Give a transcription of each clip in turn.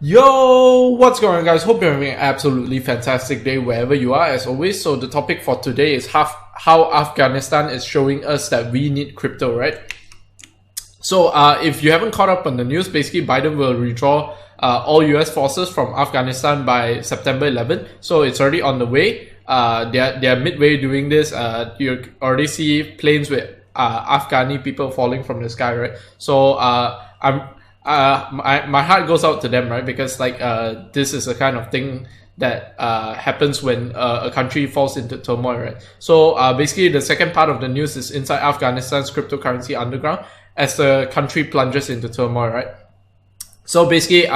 Yo, what's going on, guys? Hope you're having an absolutely fantastic day wherever you are, as always. So the topic for today is how Afghanistan is showing us that we need crypto, right? So if you haven't caught up on the news, basically Biden will withdraw all US forces from Afghanistan by September 11th. So it's already on the way. They're midway doing this. You already see planes with Afghani people falling from the sky, right? So my heart goes out to them, right? Because this is the kind of thing that happens when a country falls into turmoil, right? So basically the second part of the news is inside Afghanistan's cryptocurrency underground as the country plunges into turmoil, right? So basically,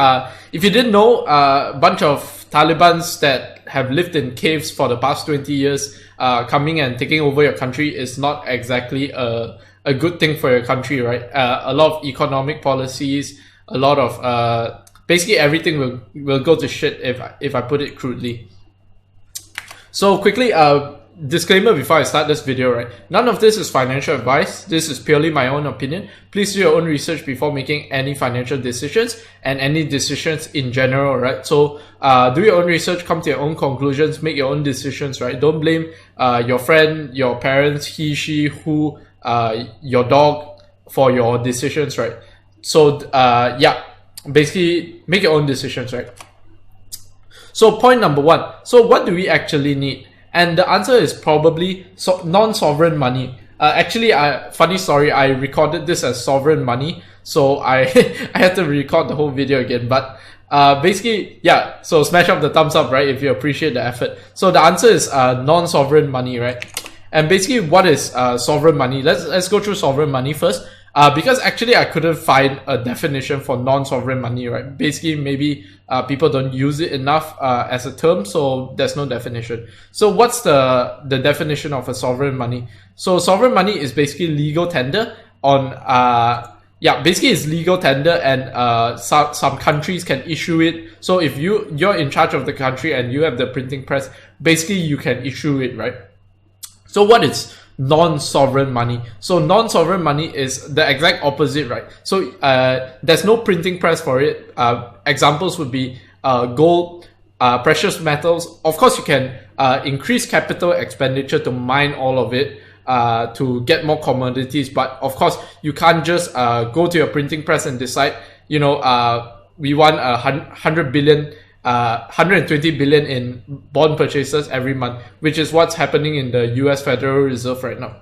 if you didn't know, a bunch of Talibans that have lived in caves for the past 20 years coming and taking over your country is not exactly a good thing for your country, right? A lot of economic policies, a lot of basically everything will go to shit if I put it crudely. So quickly, disclaimer before I start this video, right? None of this is financial advice. This is purely my own opinion. Please do your own research before making any financial decisions and any decisions in general, right? So do your own research, come to your own conclusions, make your own decisions, right? Don't blame your friend, your parents, he, she, who, your dog for your decisions, right? So yeah, basically make your own decisions, right? So point number one. So what do we actually need? And the answer is probably non-sovereign money. Actually, funny story, I recorded this as sovereign money, so I I had to record the whole video again. But basically, yeah. So smash up the thumbs up, right, if you appreciate the effort. So the answer is non-sovereign money, right? And basically, what is sovereign money? Let's go through sovereign money first. Because actually I couldn't find a definition for non-sovereign money, right? Basically, maybe people don't use it enough as a term, so there's no definition. So what's the definition of a sovereign money? So sovereign money is basically legal tender on basically it's legal tender, and some countries can issue it. So if you're in charge of the country and you have the printing press, basically you can issue it, right? So what is non-sovereign money? So non-sovereign money is the exact opposite, right? So there's no printing press for it. Examples would be gold, precious metals. Of course, you can increase capital expenditure to mine all of it to get more commodities, but of course you can't just go to your printing press and decide, we want 100 billion 120 billion in bond purchases every month, which is what's happening in the US Federal Reserve right now.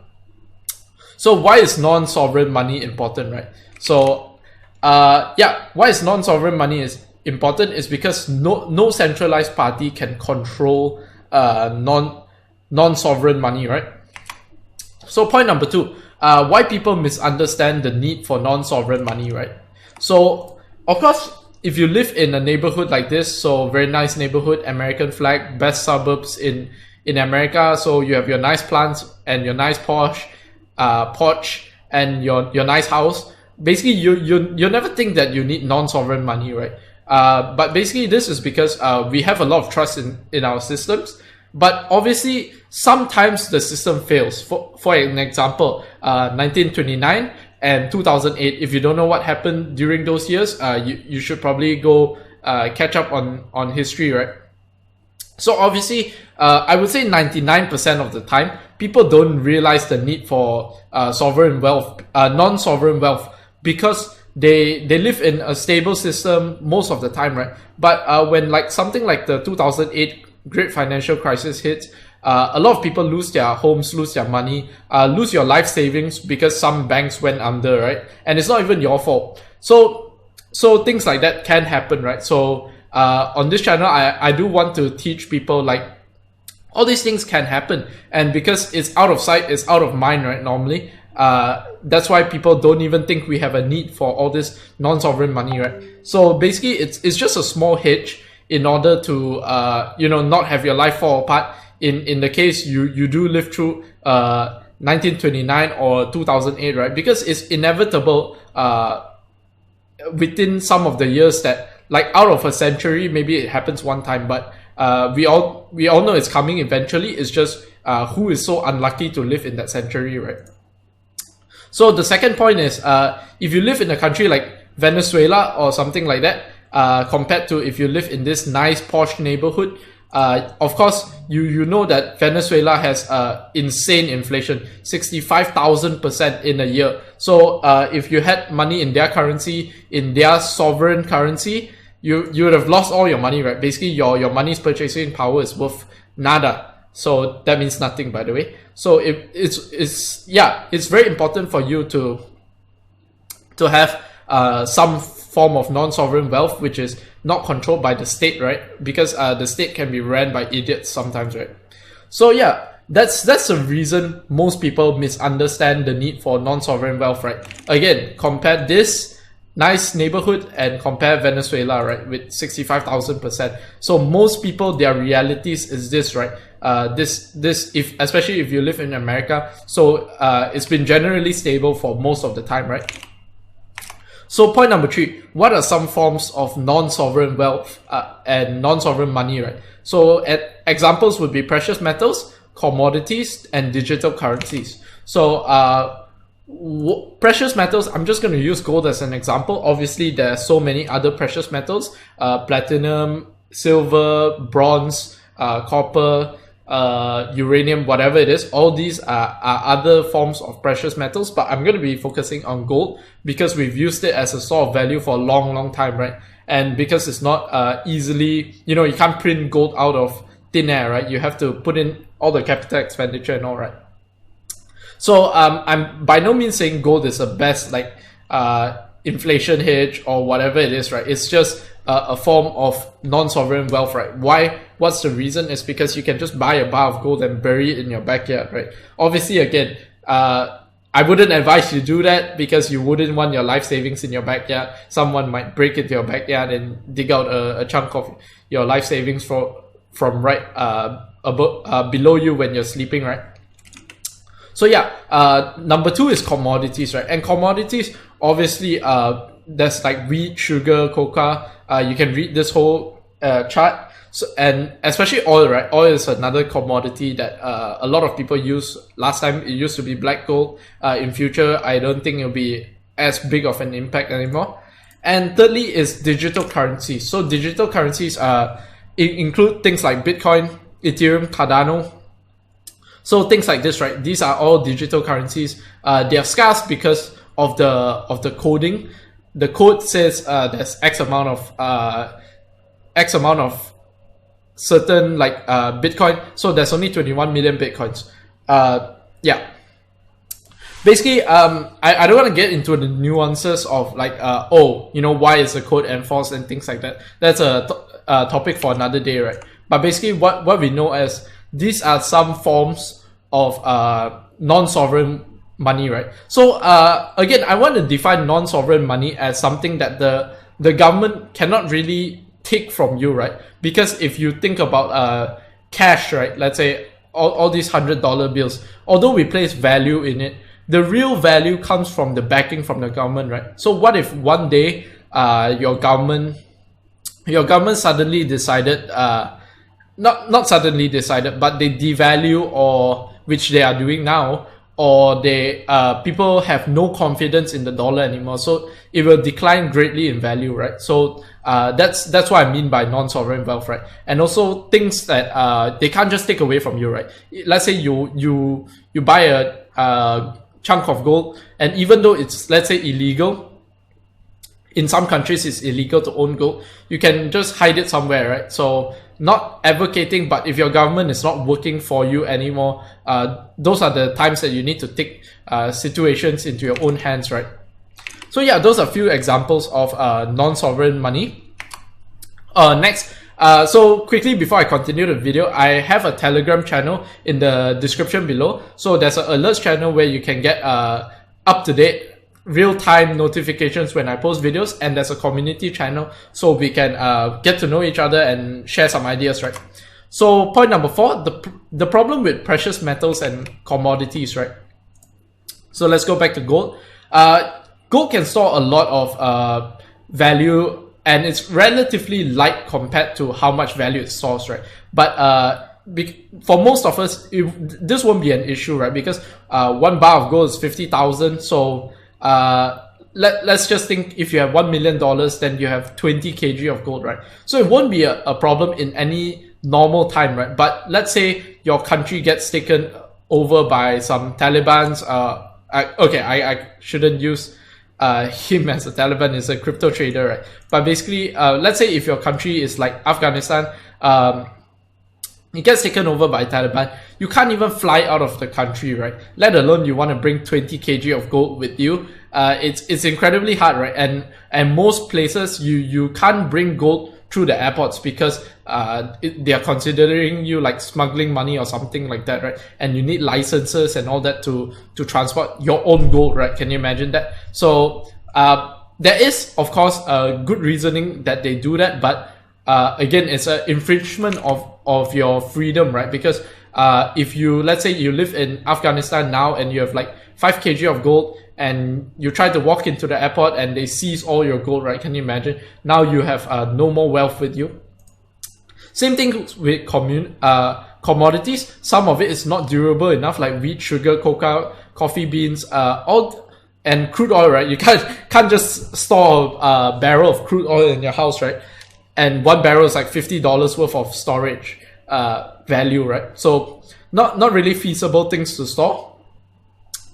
So why is non-sovereign money important, right? So why is non-sovereign money is important is because no centralized party can control non-sovereign money, right? So point number two, why people misunderstand the need for non-sovereign money, right? So of course, if you live in a neighborhood like this, so very nice neighborhood, American flag, best suburbs in America, so you have your nice plants and your nice porch and your nice house. Basically, you never think that you need non-sovereign money, right? But basically, this is because we have a lot of trust in our systems. But obviously, sometimes the system fails. For an example, 1929. And 2008, if you don't know what happened during those years, you should probably go catch up on history, right? So obviously, I would say 99% of the time, people don't realize the need for sovereign wealth, non-sovereign wealth, because they live in a stable system most of the time, right? But when something like the 2008 Great Financial Crisis hits, a lot of people lose their homes, lose their money, lose your life savings because some banks went under, right? And it's not even your fault. So things like that can happen, right? So on this channel, I do want to teach people all these things can happen, and because it's out of sight, it's out of mind, right? Normally, that's why people don't even think we have a need for all this non-sovereign money, right? So basically, it's just a small hedge in order to not have your life fall apart. In the case you do live through 1929 or 2008, right? Because it's inevitable within some of the years that, out of a century, maybe it happens one time, but we all know it's coming eventually. It's just who is so unlucky to live in that century, right? So the second point is, if you live in a country like Venezuela or something like that, compared to if you live in this nice posh neighborhood. Of course, you know that Venezuela has insane inflation, 65,000% in a year. So if you had money in their currency, in their sovereign currency, you would have lost all your money, right? Basically, your money's purchasing power is worth nada. So that means nothing, by the way. So it's very important for you to have some form of non-sovereign wealth, which is not controlled by the state, right? Because the state can be ran by idiots sometimes, right? So yeah, that's the reason most people misunderstand the need for non-sovereign wealth, right? Again, compare this nice neighborhood and compare Venezuela, right, with 65,000%. So most people, their realities is this, right? Especially if you live in America, so it's been generally stable for most of the time, right? So point number 3, what are some forms of non-sovereign wealth and non-sovereign money, right? So examples would be precious metals, commodities, and digital currencies. So precious metals, I'm just going to use gold as an example. Obviously, there are so many other precious metals, platinum, silver, bronze, copper, uranium, whatever it is. All these are other forms of precious metals, but I'm going to be focusing on gold because we've used it as a store of value for a long time, right? And because it's not easily, you can't print gold out of thin air, right? You have to put in all the capital expenditure and all, right? So I'm by no means saying gold is the best inflation hedge or whatever it is, right? It's just a form of non-sovereign wealth, right? Why? What's the reason? Is because you can just buy a bar of gold and bury it in your backyard, right? Obviously, again, I wouldn't advise you do that because you wouldn't want your life savings in your backyard. Someone might break into your backyard and dig out a chunk of your life savings from right below you when you're sleeping, right? So yeah, number 2 is commodities, right? And commodities, obviously, there's like wheat, sugar, cocoa. You can read this whole chart. So, and especially oil, right? Oil is another commodity that a lot of people use. Last time it used to be black gold. In future, I don't think it'll be as big of an impact anymore. And thirdly is digital currencies. So digital currencies include things like Bitcoin, Ethereum, Cardano. So things like this, right? These are all digital currencies. They are scarce because of the coding. The code says there's X amount of certain Bitcoin. So there's only 21 million Bitcoins. Yeah. Basically, I don't want to get into the nuances of why is the code enforced and things like that. That's a topic for another day, right? But basically, what we know as these are some forms of non-sovereign money, right? So again, I want to define non-sovereign money as something that the government cannot really take from you, right? Because if you think about cash, right? Let's say all these $100 bills, although we place value in it, the real value comes from the backing from the government, right? So what if one day your government suddenly decided not suddenly decided, but they devalue, or which they are doing now, or they people have no confidence in the dollar anymore, so it will decline greatly in value, right? So that's what I mean by non-sovereign wealth, right? And also things that they can't just take away from you, right? Let's say you buy a chunk of gold, and even though it's, let's say, illegal, in some countries it's illegal to own gold, you can just hide it somewhere, right? So not advocating, but if your government is not working for you anymore, those are the times that you need to take situations into your own hands, right? So yeah, those are a few examples of non-sovereign money. Next, so quickly before I continue the video, I have a Telegram channel in the description below. So there's an alerts channel where you can get up-to-date real-time notifications when I post videos, and there's a community channel so we can get to know each other and share some ideas, right? So point number 4, the problem with precious metals and commodities, right? So let's go back to gold. Gold can store a lot of value, and it's relatively light compared to how much value it stores, right? But for most of us, this won't be an issue, right? Because 1 bar of gold is 50,000, so let's just think if you have $1 million, then you have 20 kg of gold, right? So it won't be a problem in any normal time, right? But let's say your country gets taken over by some Talibans. I shouldn't use him as a Taliban, is a crypto trader, right? But basically, let's say if your country is like Afghanistan, it gets taken over by Taliban, you can't even fly out of the country, right? Let alone you want to bring 20 kg of gold with you. It's incredibly hard, right? And most places you can't bring gold through the airports because they are considering you like smuggling money or something like that, right? And you need licenses and all that to transport your own gold, right? Can you imagine that? So there is, of course, a good reasoning that they do that, but again, it's an infringement of your freedom, right? Because if you, let's say you live in Afghanistan now and you have like 5 kg of gold and you try to walk into the airport and they seize all your gold, right? Can you imagine? Now you have no more wealth with you. Same thing with commodities. Some of it is not durable enough, like wheat, sugar, cocoa, coffee beans, and crude oil, right? You can't just store a barrel of crude oil in your house, right? And one barrel is like $50 worth of storage value, right? So not really feasible things to store.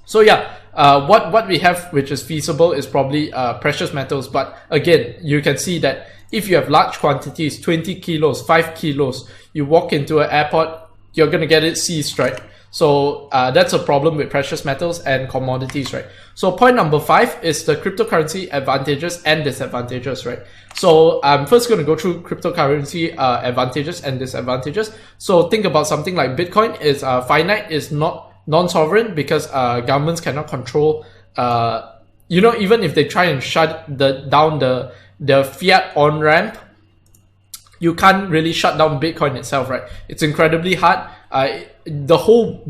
So yeah, what we have which is feasible is probably precious metals. But again, you can see that if you have large quantities, 20 kilos, 5 kilos, you walk into an airport, you're going to get it seized, right? So that's a problem with precious metals and commodities, right? So point number 5 is the cryptocurrency advantages and disadvantages, right? So I'm first going to go through cryptocurrency advantages and disadvantages. So think about something like Bitcoin is finite, is not non-sovereign because governments cannot control, even if they try and shut down the fiat on-ramp, you can't really shut down Bitcoin itself, right? It's incredibly hard. The whole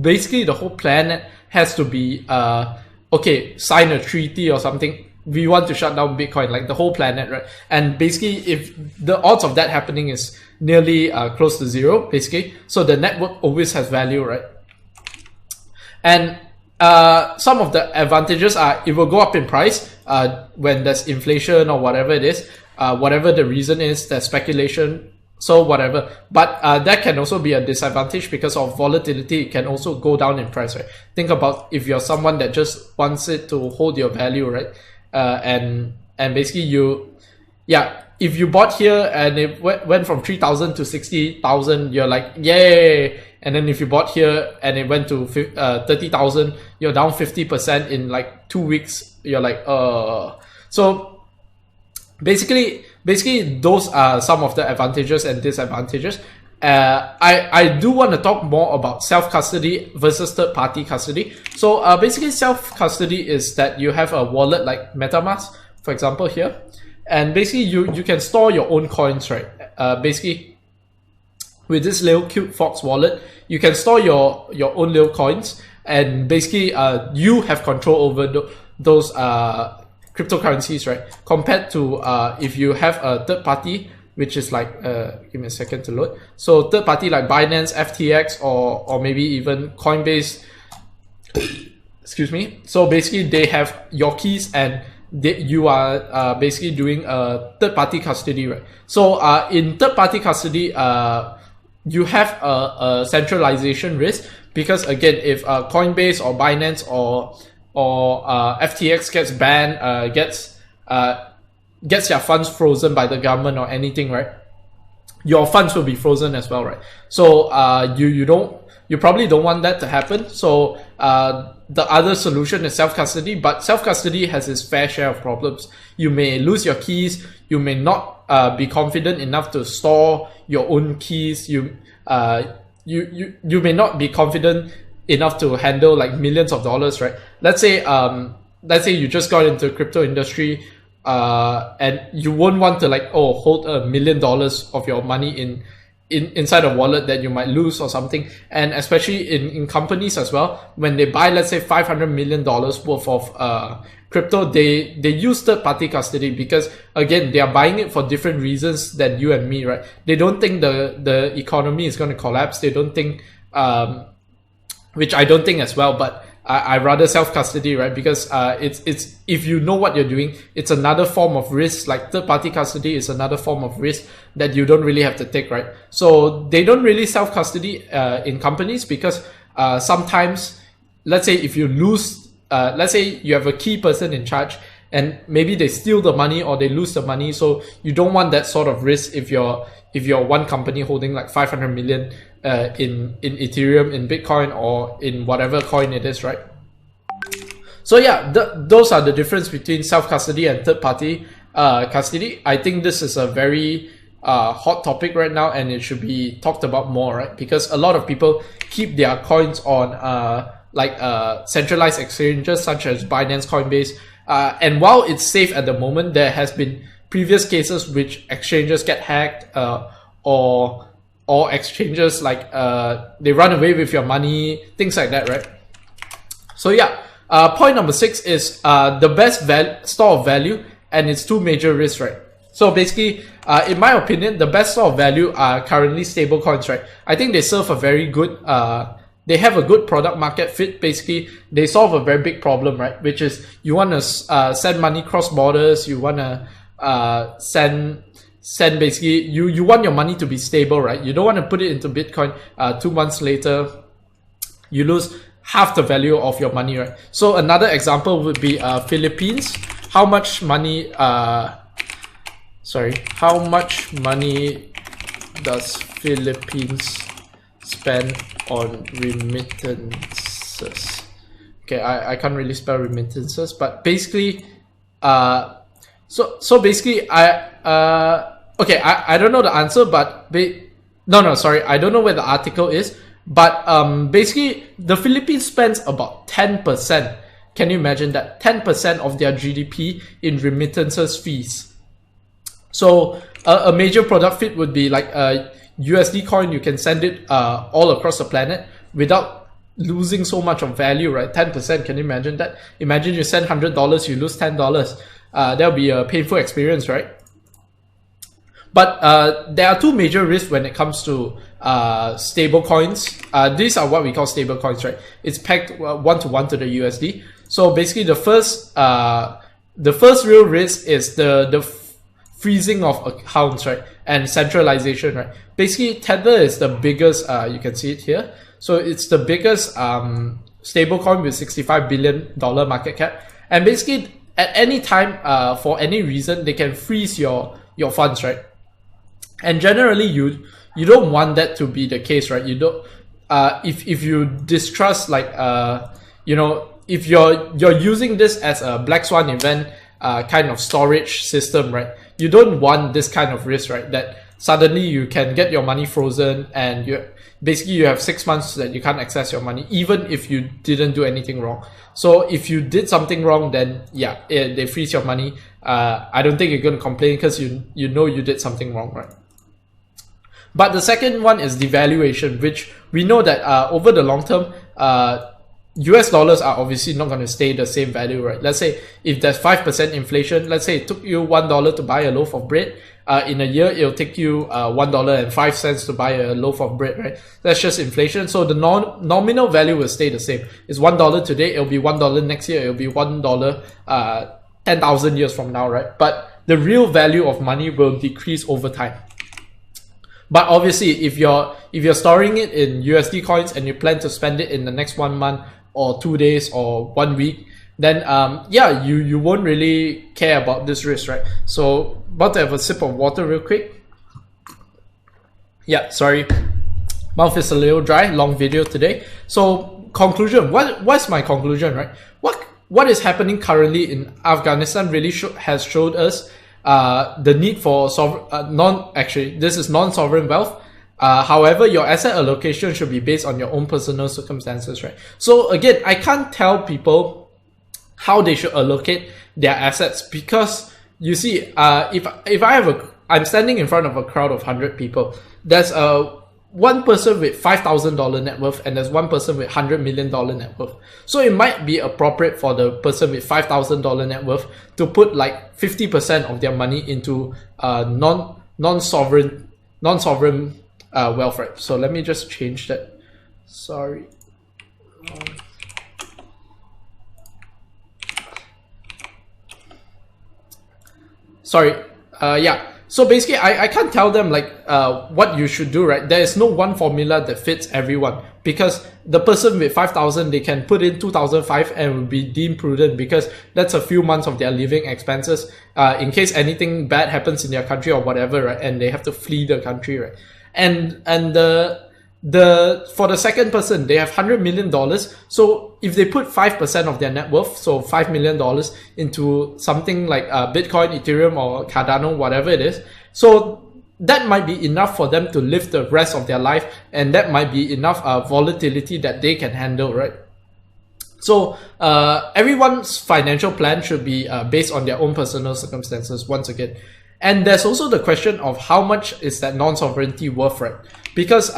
planet has to be, sign a treaty or something. We want to shut down Bitcoin, like the whole planet, right? And basically, if the odds of that happening is nearly close to zero, basically, so the network always has value, right? And some of the advantages are it will go up in price when there's inflation or whatever it is, whatever the reason is, there's speculation, so whatever. But that can also be a disadvantage because of volatility. It can also go down in price, right? Think about if you're someone that just wants it to hold your value, right? And basically if you bought here and it went from 3,000 to 60,000, you're like, yay. And then if you bought here and it went to 30,000, you're down 50% in like 2 weeks. You're like, So basically those are some of the advantages and disadvantages. I do want to talk more about self-custody versus third-party custody. So basically self-custody is that you have a wallet like MetaMask, for example, here. And basically you can store your own coins, right? Basically, with this little cute fox wallet, you can store your own little coins, and basically you have control over those cryptocurrencies, right? Compared to if you have a third party, which is like give me a second to load. So third party like Binance, FTX, or maybe even Coinbase. Excuse me. So basically they have your keys and you are basically doing a third party custody, right? So in third party custody, you have a centralization risk because again, if Coinbase or Binance or FTX gets banned, gets their funds frozen by the government or anything, right? Your funds will be frozen as well, right? So you probably don't want that to happen. So the other solution is self-custody, but self-custody has its fair share of problems. You may lose your keys. You may not be confident enough to store your own keys. You may not be confident enough to handle like millions of dollars, right? Let's say you just got into the crypto industry, and you won't want to like hold $1 million of your money inside a wallet that you might lose or something. And especially in companies as well, when they buy, let's say $500 million worth of crypto, they use third party custody because again, they are buying it for different reasons than you and me, right? They don't think the economy is going to collapse. They don't think, which I don't think as well, but I rather self-custody, right? Because it's if you know what you're doing, it's another form of risk. Like third-party custody is another form of risk that you don't really have to take, right? So they don't really self-custody in companies because sometimes, let's say if you lose, let's say you have a key person in charge and maybe they steal the money or they lose the money. So you don't want that sort of risk if you're one company holding like 500 million in Ethereum, in Bitcoin, or in whatever coin it is, right? So yeah, those are the difference between self-custody and third-party custody. I think this is a very hot topic right now, and it should be talked about more, right? Because a lot of people keep their coins on centralized exchanges such as Binance, Coinbase, and while it's safe at the moment, there has been previous cases which exchanges get hacked, or exchanges like they run away with your money, things like that, right? So yeah, point number 6 is the best store of value and its two major risks, right? So basically, in my opinion, the best store of value are currently stable coins, right? I think they serve a very good, they have a good product market fit. Basically, they solve a very big problem, right? Which is you want to send money cross borders, you want to send basically, you want your money to be stable, right? You don't want to put it into Bitcoin, 2 months later, you lose half the value of your money, right? So another example would be Philippines. How much money does Philippines spend on remittances? Okay, I can't really spell remittances, but basically, so basically, I don't know the answer, but sorry, I don't know where the article is, but basically, the Philippines spends about 10%. Can you imagine that? 10% of their GDP in remittances fees. So a major product fit would be like a USD coin. You can send it all across the planet without losing so much of value, right? 10%. Can you imagine that? Imagine you send $100, you lose $10. That'll be a painful experience, right? But there are two major risks when it comes to stable coins. These are what we call stable coins, right? It's pegged one-to-one to the USD. So basically, the first real risk is the freezing of accounts, right? And centralization, right? Basically, Tether is the biggest. You can see it here. So it's the biggest stable coin with $65 billion market cap. And basically, at any time, for any reason, they can freeze your funds, right? And generally, you don't want that to be the case, right? You don't. If you distrust, like if you're using this as a black swan event kind of storage system, right? You don't want this kind of risk, right? That suddenly you can get your money frozen and you have 6 months that you can't access your money, even if you didn't do anything wrong. So if you did something wrong, then yeah, they freeze your money. I don't think you're going to complain because you know you did something wrong, right? But the second one is devaluation, which we know that over the long term, US dollars are obviously not going to stay the same value, right? Let's say if there's 5% inflation, let's say it took you $1 to buy a loaf of bread. In a year, it'll take you $1.05 to buy a loaf of bread, right? That's just inflation. So the nominal value will stay the same. It's $1 today, it'll be $1 next year, it'll be $1 10,000 years from now, right? But the real value of money will decrease over time. But obviously, if you're storing it in USD coins and you plan to spend it in the next 1 month or 2 days or 1 week, then yeah, you won't really care about this risk, right? So about to have a sip of water real quick. Yeah, sorry, mouth is a little dry. Long video today. So conclusion. What's my conclusion, right? What is happening currently in Afghanistan really has showed us the need for non-sovereign wealth. However, your asset allocation should be based on your own personal circumstances, right? So again, I can't tell people how they should allocate their assets, because you see, if I'm standing in front of a crowd of 100 people, there's one person with $5,000 net worth and there's one person with $100 million net worth. So it might be appropriate for the person with $5,000 net worth to put like 50% of their money into non-sovereign wealth, right? So let me just change that. Sorry. sorry. Yeah. So basically, I can't tell them like what you should do, right? There is no one formula that fits everyone, because the person with 5,000, they can put in 2,005 and will be deemed prudent, because that's a few months of their living expenses in case anything bad happens in their country or whatever, right? And they have to flee the country, right? And for the second person, they have $100 million. So if they put 5% of their net worth, so $5 million into something like Bitcoin, Ethereum, or Cardano, whatever it is, so that might be enough for them to live the rest of their life, and that might be enough volatility that they can handle, right? So everyone's financial plan should be based on their own personal circumstances, once again. And there's also the question of how much is that non-sovereignty worth, right? Because,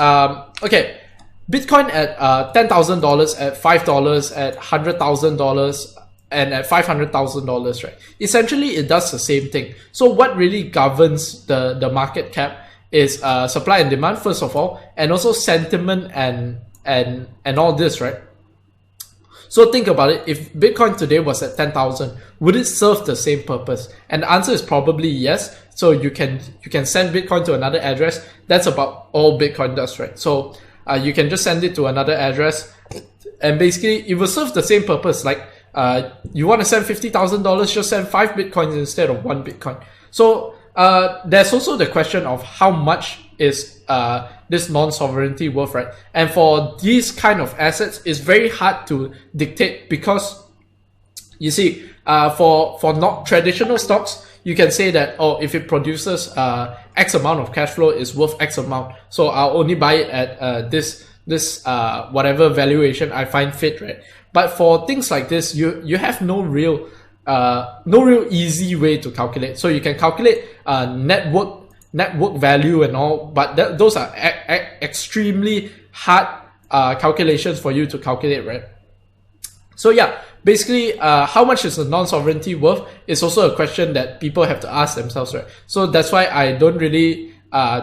okay, Bitcoin at $10,000, at $5, at $100,000, and at $500,000, right? Essentially, it does the same thing. So what really governs the market cap is supply and demand, first of all, and also sentiment and all this, right? So think about it. If Bitcoin today was at 10,000, would it serve the same purpose? And the answer is probably yes. So you can send Bitcoin to another address. That's about all Bitcoin does, right? So you can just send it to another address, and basically it will serve the same purpose. Like you want to send $50,000, just send 5 Bitcoins instead of 1 Bitcoin. So there's also the question of how much is this non-sovereignty worth, right? And for these kind of assets, it's very hard to dictate, because you see, for not traditional stocks, you can say that, oh, if it produces X amount of cash flow, is worth X amount, so I'll only buy it at this whatever valuation I find fit, right? But for things like this, you have no real easy way to calculate. So you can calculate net worth value and all, but those are extremely hard calculations for you to calculate, right? So yeah, basically, how much is the non-sovereignty worth is also a question that people have to ask themselves, right? So that's why I don't really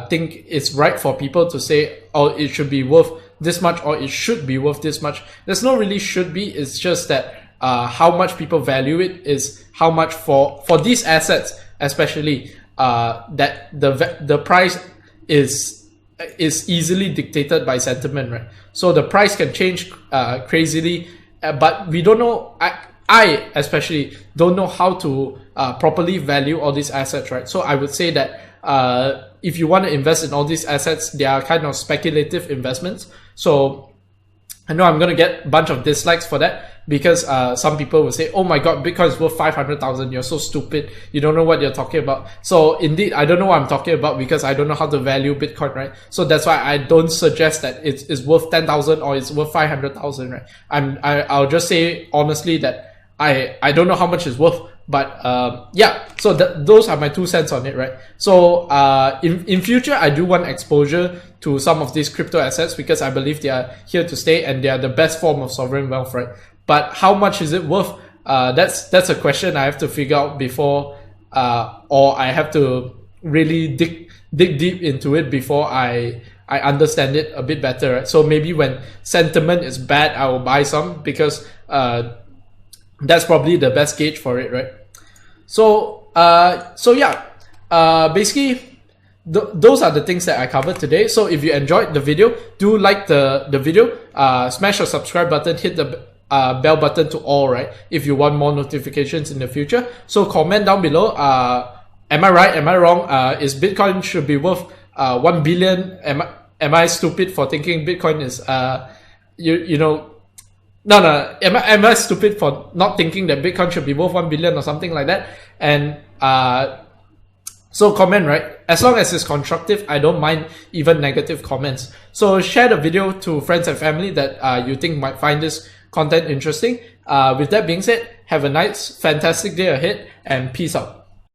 think it's right for people to say, oh, it should be worth this much, or it should be worth this much. There's no really should be. It's just that how much people value it is how much for these assets, especially that the price is easily dictated by sentiment, right? So the price can change crazily, but we don't know. I especially don't know how to properly value all these assets, right? So I would say that if you want to invest in all these assets, they are kind of speculative investments. So I know I'm going to get a bunch of dislikes for that, because some people will say, oh my god, Bitcoin is worth 500,000. You're so stupid. You don't know what you're talking about. So indeed, I don't know what I'm talking about, because I don't know how to value Bitcoin, right? So that's why I don't suggest that it's worth 10,000 or it's worth 500,000, right? I'll just say honestly that I don't know how much it's worth. But yeah, so those are my 2 cents on it, right? So in future, I do want exposure to some of these crypto assets, because I believe they are here to stay and they are the best form of sovereign wealth, right? But how much is it worth? That's a question I have to figure out before, or I have to really dig deep into it before I understand it a bit better, right? So maybe when sentiment is bad, I will buy some, because that's probably the best gauge for it, right? So yeah, basically those are the things that I covered today. So if you enjoyed the video, do like the video, smash the subscribe button, hit the bell button to all, right? If you want more notifications in the future. So comment down below. Am I right? Am I wrong? Is Bitcoin should be worth 1 billion? Am I stupid for thinking Bitcoin is you know? No. Am I stupid for not thinking that Bitcoin should be worth 1 billion or something like that? And so comment, right? As long as it's constructive, I don't mind even negative comments. So share the video to friends and family that you think might find this content interesting. With that being said, have a nice, fantastic day ahead, and peace out.